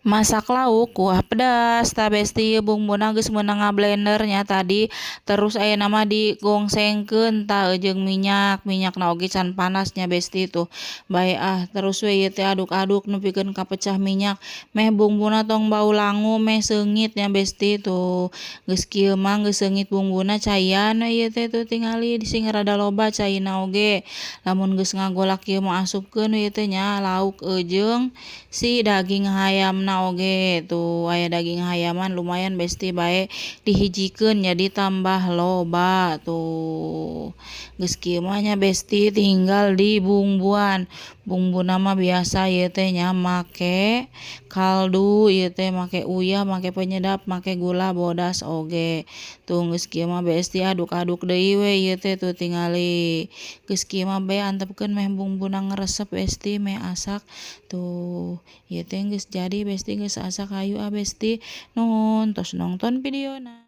Masak lauk kuah pedas ta besti bumbuna geus meunang blendernya tadi terus aya nama digongsengkeun ta jeung minyakna oge can panasnya besti tuh bae terus we ieu teh aduk-aduk nepikeun kapecah minyak meh bumbuna tong bau langu meh seungit nya besti tuh geus kieu mah geus seungit bumbuna caian we ieu teh tuh tingali sing rada loba caina oge lamun geus ngagolak kieu mah asupkeun we ieu teh nya lauk jeung si daging hayamna oge tuh aya daging hayaman lumayan besti bae dihijikeun jadi tambah loba tuh geus kieu mah nya besti tinggal dibumbuan bumbuna mah biasa ieu teh nya make kaldu ieu teh make uyah make penyedap make gula bodas oge tuh geus kieu mah besti aduk-aduk deui we ieu teh tuh tingali geus kieu mah bae antepkeun meh bumbuna ngaresep besti meh asak tuh ieu teh geus jadi besti geus asak hayu besti nuhun tos nongton videona.